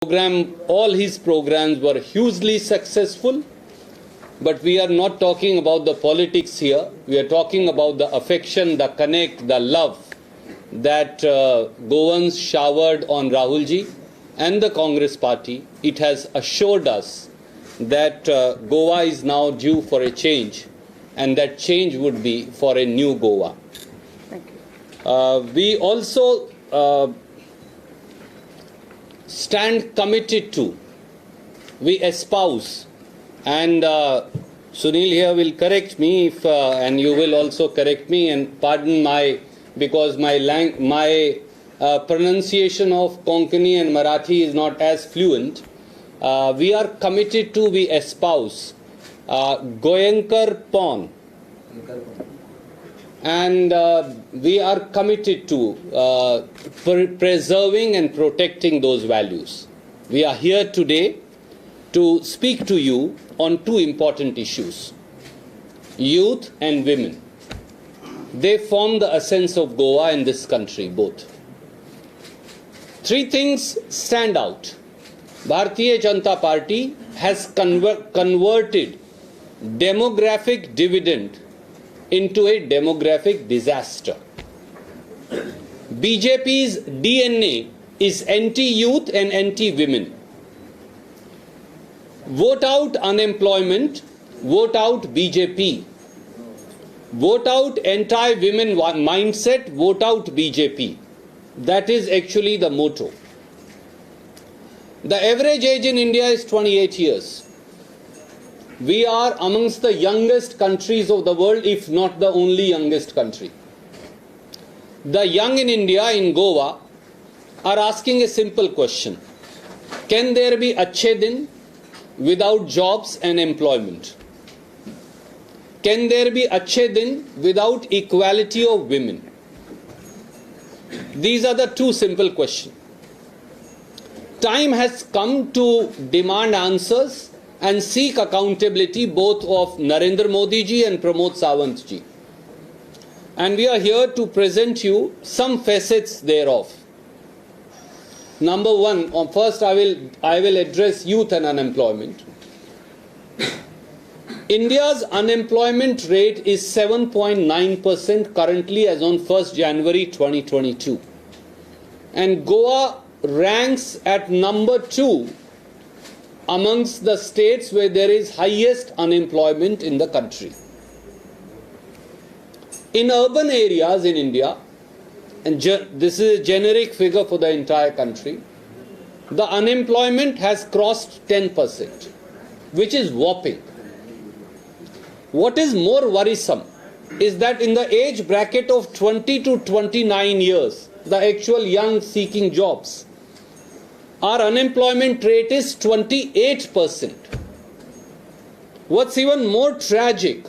All his programs were hugely successful, but we are not talking about the politics here. We are talking about the affection, the connect, the love that Goans showered on Rahulji and the Congress party. It has assured us that Goa is now due for a change, and that change would be for a new Goa. Thank you. We also stand committed to, we espouse, and Sunil here will correct me if, and you will also correct me and pardon because my pronunciation of Konkani and Marathi is not as fluent. We are committed to, we espouse Goyankar Pon, and we are committed to preserving and protecting those values. We are here today to speak to you on two important issues: youth and women. They form the essence of Goa and this country, both. Three things stand out. Bharatiya Janata Party has converted demographic dividend into a demographic disaster. BJP's DNA is anti-youth and anti-women. Vote out unemployment, vote out BJP. Vote out anti-women mindset, vote out BJP. That is actually the motto. The average age in India is 28 years. We are amongst the youngest countries of the world, if not the only youngest country. The young in India, in Goa, are asking a simple question: can there be Achhe Din without jobs and employment? Can there be Achhe Din without equality of women? These are the two simple questions. Time has come to demand answers and seek accountability both of Narendra Modi ji and Pramod Sawant ji. And we are here to present you some facets thereof. Number one, first I will address youth and unemployment. India's unemployment rate is 7.9% currently as on 1st January 2022. And Goa ranks at number 2 amongst the states where there is highest unemployment in the country. In urban areas in India, and this is a generic figure for the entire country, the unemployment has crossed 10%, which is whopping. What is more worrisome is that in the age bracket of 20 to 29 years, the actual young seeking jobs, our unemployment rate is 28%. What's even more tragic,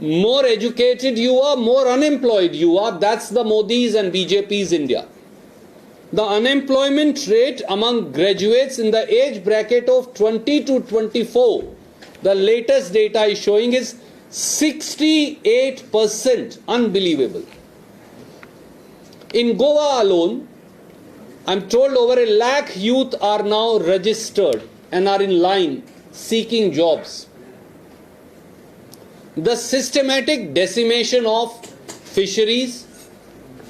more educated you are, more unemployed you are. That's the Modi's and BJP's India. The unemployment rate among graduates in the age bracket of 20 to 24, the latest data is showing, is 68%. Unbelievable. In Goa alone, I'm told over 1 lakh youth are now registered and are in line seeking jobs. The systematic decimation of fisheries,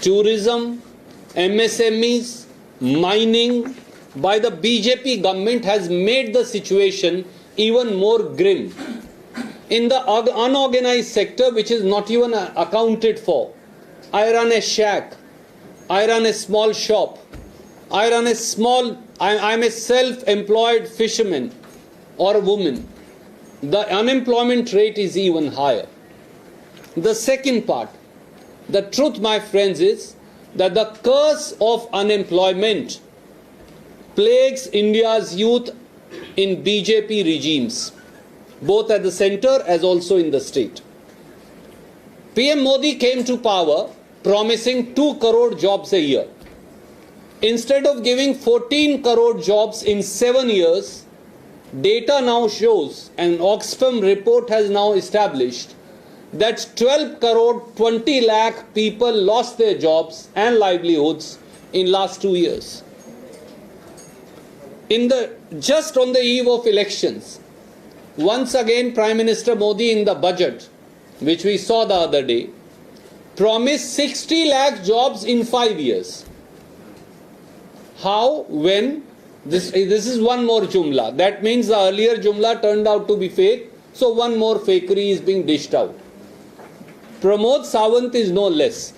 tourism, MSMEs, mining by the BJP government has made the situation even more grim. In the unorganized sector, which is not even accounted for, I run a shack, I run a small shop, I'm a self-employed fisherman or a woman. The unemployment rate is even higher. The second part, the truth, my friends, is that the curse of unemployment plagues India's youth in BJP regimes, both at the center as also in the state. PM Modi came to power promising 2 crore jobs a year. Instead of giving 14 crore jobs in 7 years, data now shows, and Oxfam report has now established, that 12 crore 20 lakh people lost their jobs and livelihoods in last 2 years. just on the eve of elections, once again Prime Minister Modi in the budget, which we saw the other day, promised 60 lakh jobs in 5 years. How, when? This is one more jumla. That means the earlier jumla turned out to be fake, so one more fakery is being dished out. Pramod Sawant is no less.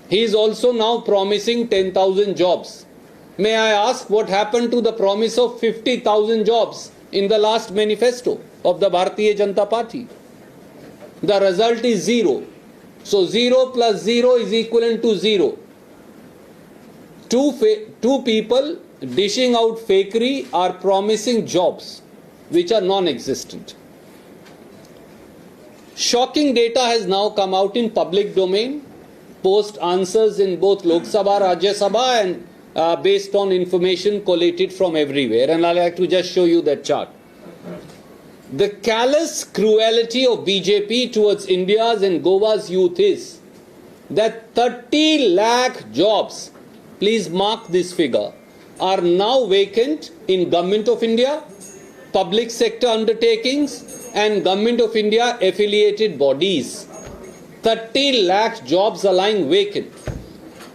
He is also now promising 10,000 jobs. May I ask what happened to the promise of 50,000 jobs in the last manifesto of the Bharatiya Janata Party? The result is 0. So 0 plus 0 is equivalent to 0. Two people dishing out fakery are promising jobs which are non-existent. Shocking data has now come out in public domain, post answers in both Lok Sabha, Rajya Sabha, and based on information collated from everywhere. And I'd like to just show you that chart. The callous cruelty of BJP towards India's and Goa's youth is that 30 lakh jobs, please mark this figure, are now vacant in Government of India, public sector undertakings and Government of India affiliated bodies. 30 lakh jobs are lying vacant.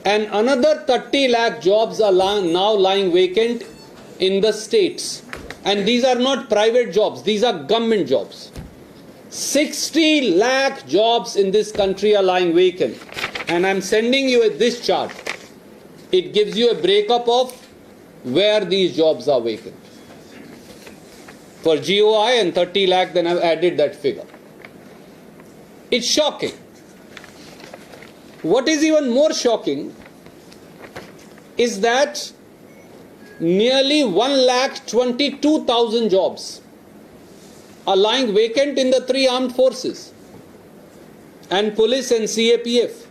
And another 30 lakh jobs are now lying vacant in the states. And these are not private jobs, these are government jobs. 60 lakh jobs in this country are lying vacant. And I'm sending you this chart. It gives you a breakup of where these jobs are vacant. For GOI and 30 lakh, then I've added that figure. It's shocking. What is even more shocking is that nearly 1,22,000 jobs are lying vacant in the 3 armed forces and police and CAPF.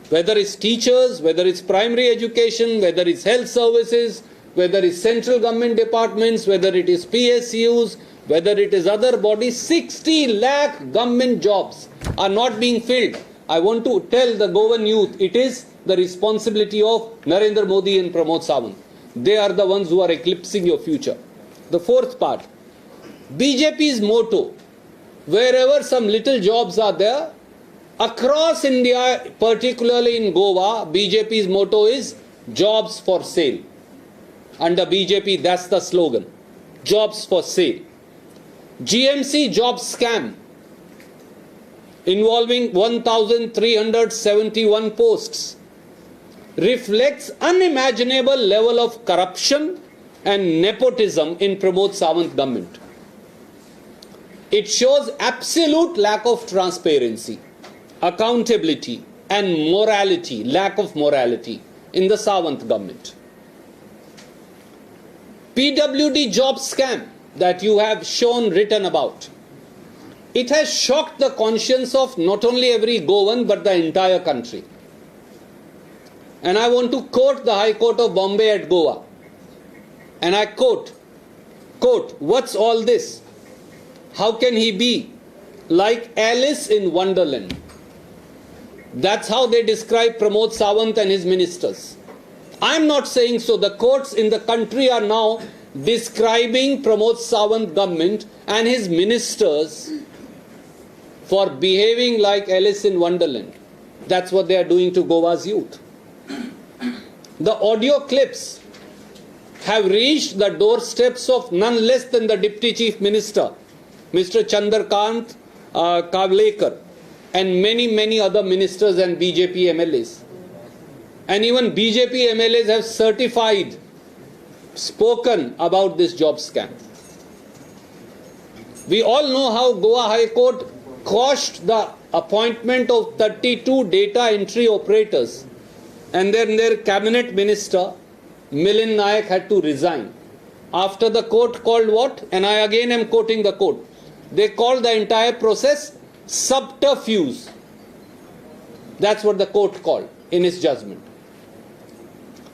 Whether it's teachers, whether it's primary education, whether it's health services, whether it's central government departments, whether it is PSUs, whether it is other bodies, 60 lakh government jobs are not being filled. I want to tell the Goan youth, it is the responsibility of Narendra Modi and Pramod Sawant. They are the ones who are eclipsing your future. The fourth part, BJP's motto, wherever some little jobs are there, across India, particularly in Goa, BJP's motto is jobs for sale. Under BJP, that's the slogan, jobs for sale. GMC job scam involving 1,371 posts reflects unimaginable level of corruption and nepotism in Pramod Sawant government. It shows absolute lack of transparency, accountability and morality, lack of morality in the Sawant government. PWD job scam that you have shown written about, it has shocked the conscience of not only every Goan but the entire country. And I want to quote the High Court of Bombay at Goa. And I quote, what's all this? How can he be like Alice in Wonderland? That's how they describe Pramod Sawant and his ministers. I'm not saying so. The courts in the country are now describing Pramod Sawant government and his ministers for behaving like Alice in Wonderland. That's what they are doing to Goa's youth. The audio clips have reached the doorsteps of none less than the Deputy Chief Minister, Mr. Chandrakant Kavlekar, and many other ministers and BJP MLAs. And even BJP MLAs have certified, spoken about this job scam. We all know how Goa High Court quashed the appointment of 32 data entry operators, and then their cabinet minister Milind Nayak had to resign. After the court called what? And I again am quoting the court. They called the entire process subterfuge. That's what the court called in its judgment.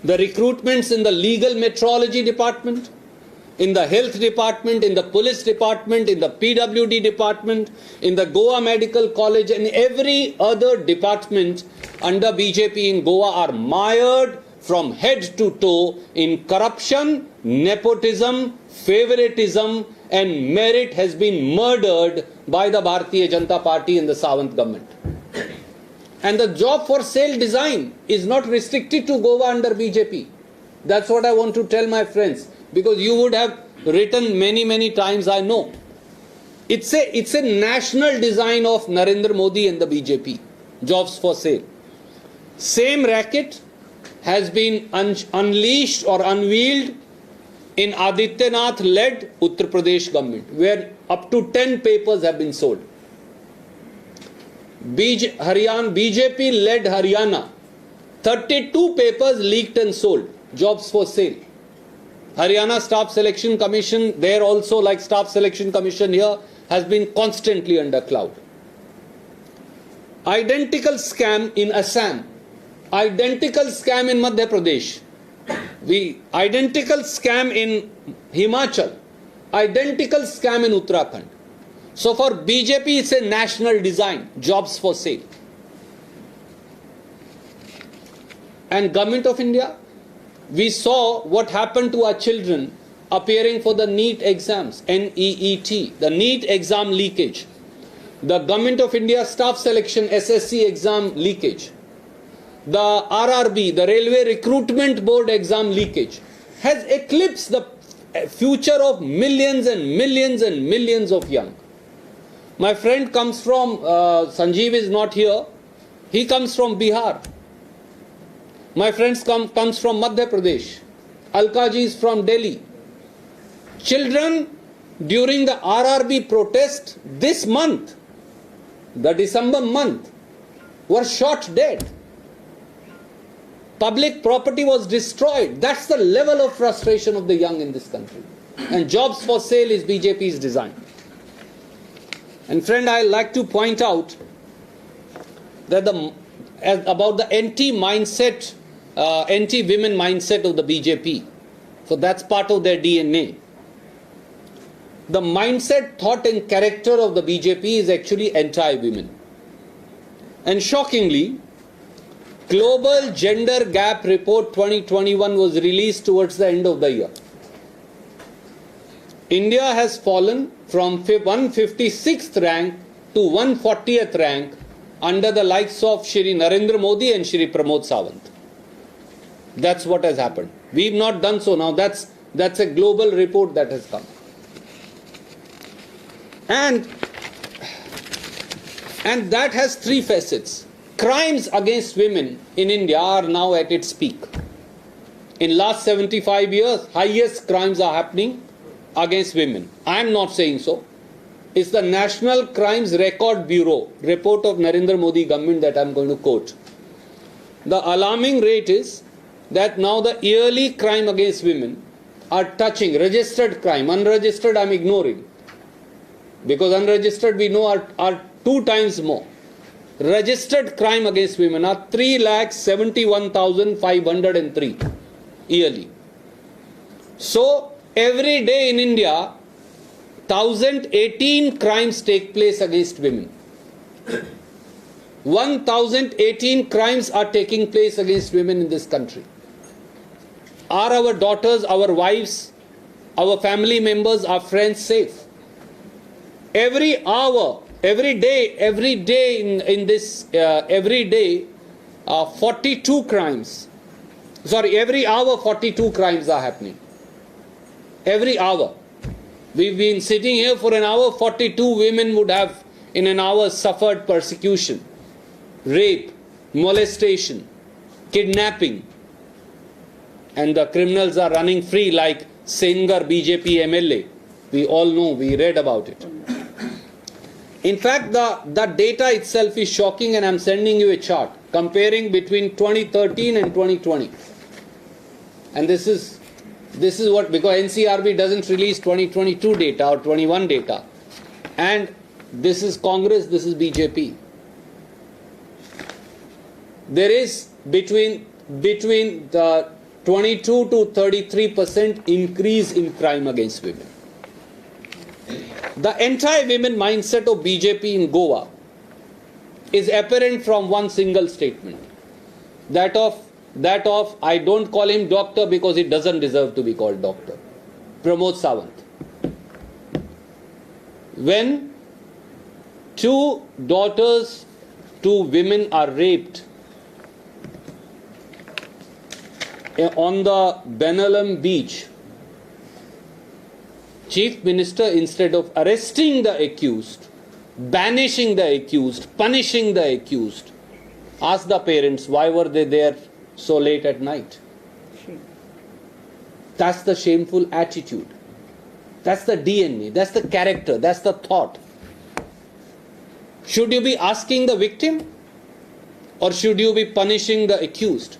The recruitments in the legal metrology department, in the health department, in the police department, in the PWD department, in the Goa Medical College and every other department under BJP in Goa are mired from head to toe in corruption, nepotism, favoritism, and merit has been murdered by the Bharatiya Janata Party and the Sawant government. And the job for sale design is not restricted to Goa under BJP. That's what I want to tell my friends, because you would have written many times, I know. It's a national design of Narendra Modi and the BJP, jobs for sale. Same racket has been unleashed or unveiled in Adityanath-led Uttar Pradesh government, where up to 10 papers have been sold. BJP-led Haryana, 32 papers leaked and sold, jobs for sale. Haryana Staff Selection Commission, there also like Staff Selection Commission here, has been constantly under cloud. Identical scam in Assam, identical scam in Madhya Pradesh, identical scam in Himachal, identical scam in Uttarakhand. So for BJP, it's a national design, jobs for sale. And Government of India, we saw what happened to our children appearing for the NEET exams, NEET, the NEET exam leakage. The Government of India Staff Selection SSC exam leakage. The RRB, the Railway Recruitment Board exam leakage has eclipsed the future of millions and millions and millions of young. My friend comes from, Sanjeev is not here, he comes from Bihar. My friends comes from Madhya Pradesh. Alkaji is from Delhi. Children during the RRB protest this month, the December month, were shot dead. Public property was destroyed. That's the level of frustration of the young in this country. And jobs for sale is BJP's design. And friend, I like to point out that about the anti-mindset, anti-women mindset of the BJP. So that's part of their DNA. The mindset, thought and character of the BJP is actually anti-women. And shockingly, Global Gender Gap Report 2021 was released towards the end of the year. India has fallen from 156th rank to 140th rank under the likes of Shri Narendra Modi and Shri Pramod Sawant. That's what has happened. We've not done so now. That's a global report that has come. And that has three facets. Crimes against women in India are now at its peak. In last 75 years, highest crimes are happening against women. I am not saying so. It's the National Crimes Record Bureau report of Narendra Modi government that I am going to quote. The alarming rate is that now the yearly crime against women are touching registered crime. Unregistered I am ignoring, because unregistered we know are 2 times more. Registered crime against women are 3,71,503 yearly. So every day in India, 1,018 crimes take place against women. 1,018 crimes are taking place against women in this country. Are our daughters, our wives, our family members, our friends safe? Every hour, every day in this, 42 crimes. Sorry, every hour 42 crimes are happening. Every hour. We've been sitting here for an hour, 42 women would have in an hour suffered persecution, rape, molestation, kidnapping. And the criminals are running free like Singh, BJP MLA. We all know, we read about it. In fact, the data itself is shocking, and I'm sending you a chart comparing between 2013 and 2020. And this is what, because NCRB doesn't release 2022 data or 21 data. And this is Congress, this is BJP. There is between the 22 to 33% increase in crime against women. The anti-women mindset of BJP in Goa is apparent from one single statement, that of that of, I don't call him doctor because he doesn't deserve to be called doctor, Pramod Sawant. When two daughters, two women are raped on the Benalam beach, Chief Minister, instead of arresting the accused, banishing the accused, punishing the accused, asked the parents why were they there so late at night. Shri. That's the shameful attitude. That's the DNA, that's the character, that's the thought. Should you be asking the victim or should you be punishing the accused?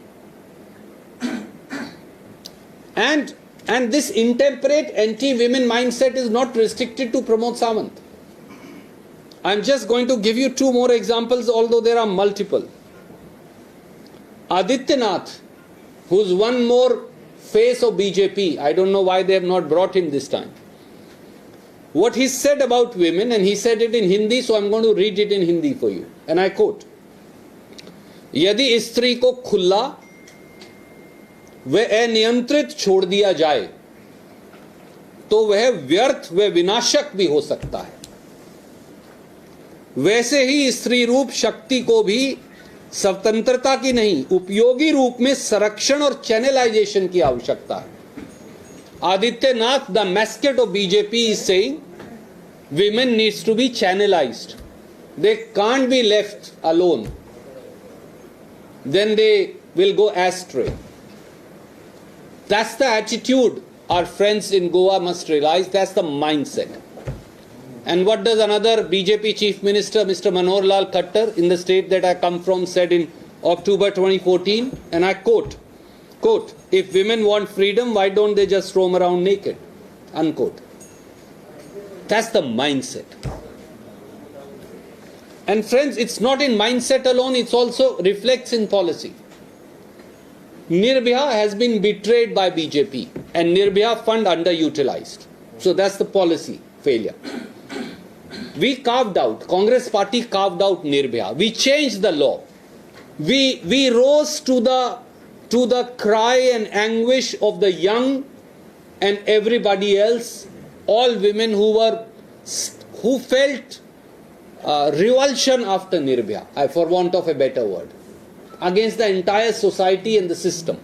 And this intemperate anti-women mindset is not restricted to Pramod Sawant. I'm just going to give you two more examples, although there are multiple. Adityanath, who's one more face of BJP, I don't know why they have not brought him this time. What he said about women, and he said it in Hindi, so I'm going to read it in Hindi for you. And I quote, यदि स्त्री को खुला व अनियंत्रित छोड़ दिया जाए तो वह व्यर्थ व विनाशक भी हो सकता है, वैसे ही स्त्री रूप शक्ति को भी स्वतंत्रता की नहीं उपयोगी रूप में संरक्षण और चैनलाइजेशन की आवश्यकता है. Adityanath, the mascot of BJP, is saying women needs to be channelized. They can't be left alone. Then they will go astray. That's the attitude our friends in Goa must realize. That's the mindset. And what does another BJP Chief Minister, Mr. Manohar Lal Khattar, in the state that I come from, said in October 2014, and I quote, if women want freedom, why don't they just roam around naked? Unquote. That's the mindset. And friends, it's not in mindset alone, it also reflects in policy. Nirbhaya has been betrayed by BJP and Nirbhaya fund underutilized. So that's the policy failure. We carved out, Congress party carved out Nirbhaya. We changed the law. We rose to the cry and anguish of the young and everybody else, all women who felt revulsion after Nirbhaya, for want of a better word, against the entire society and the system.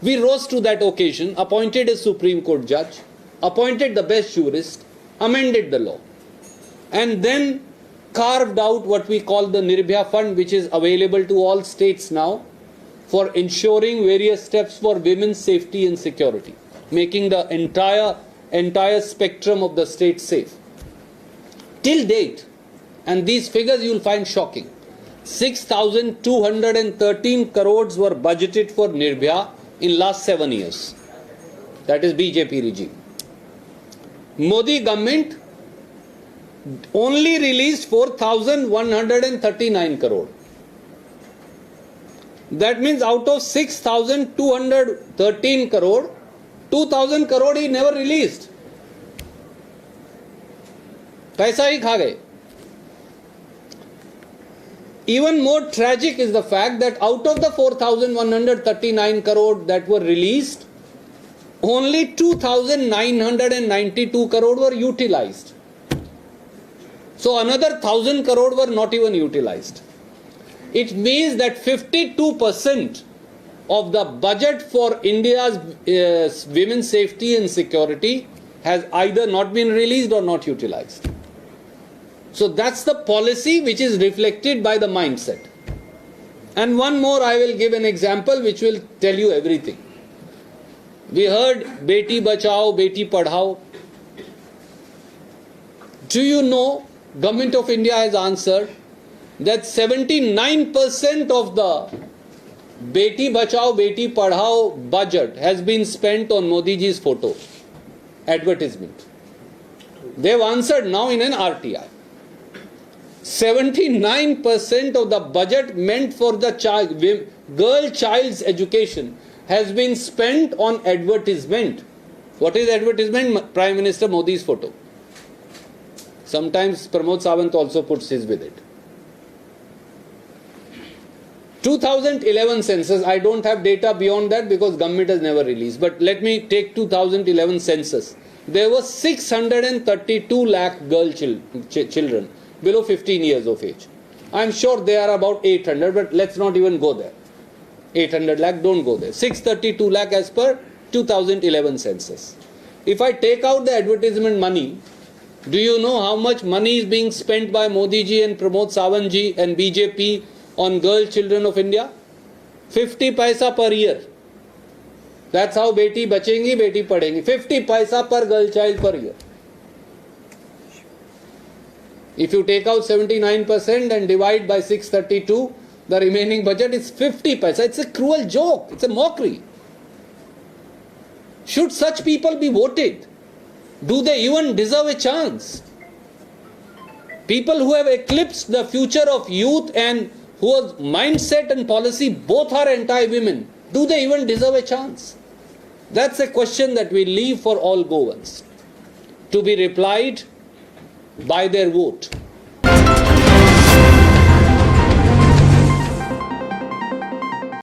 We rose to that occasion, appointed a Supreme Court judge, appointed the best jurist, amended the law, and then carved out what we call the Nirbhaya fund, which is available to all states now for ensuring various steps for women's safety and security, making the entire spectrum of the state safe. Till date, and these figures you will find shocking, 6,213 crores were budgeted for Nirbhaya in last 7 years. That is BJP regime. Modi government only released 4,139 crore. That means out of 6,213 crore, 2,000 crore he never released. पैसा ही खा गए. Even more tragic is the fact that out of the 4,139 crore that were released, only 2,992 crore were utilized. So another 1,000 crore were not even utilized. It means that 52% of the budget for India's women's safety and security has either not been released or not utilized. So that's the policy which is reflected by the mindset. And one more, I will give an example which will tell you everything. We heard Beti Bachao, Beti Padhao. Do you know, Government of India has answered that 79% of the Beti Bachao, Beti Padhao budget has been spent on Modi ji's photo, advertisement. They have answered now in an RTI. 79% of the budget meant for the girl child's education has been spent on advertisement. What is advertisement? Prime Minister Modi's photo. Sometimes Pramod Sawant also puts his with it. 2011 census, I don't have data beyond that because government has never released. But let me take 2011 census. There were 632 lakh girl children below 15 years of age. I'm sure they are about 800, but let's not even go there. 800 lakh, don't go there. 632 lakh as per 2011 census. If I take out the advertisement money, do you know how much money is being spent by Modi ji and Pramod Sawant ji and BJP on girl children of India? 50 paisa per year. That's how beti bachengi, beti padhengi. 50 paisa per girl child per year. If you take out 79% and divide by 632, the remaining budget is 50 paisa. It's a cruel joke. It's a mockery. Should such people be voted? Do they even deserve a chance? People who have eclipsed the future of youth and whose mindset and policy both are anti-women, do they even deserve a chance? That's a question that we leave for all Goans to be replied by their vote.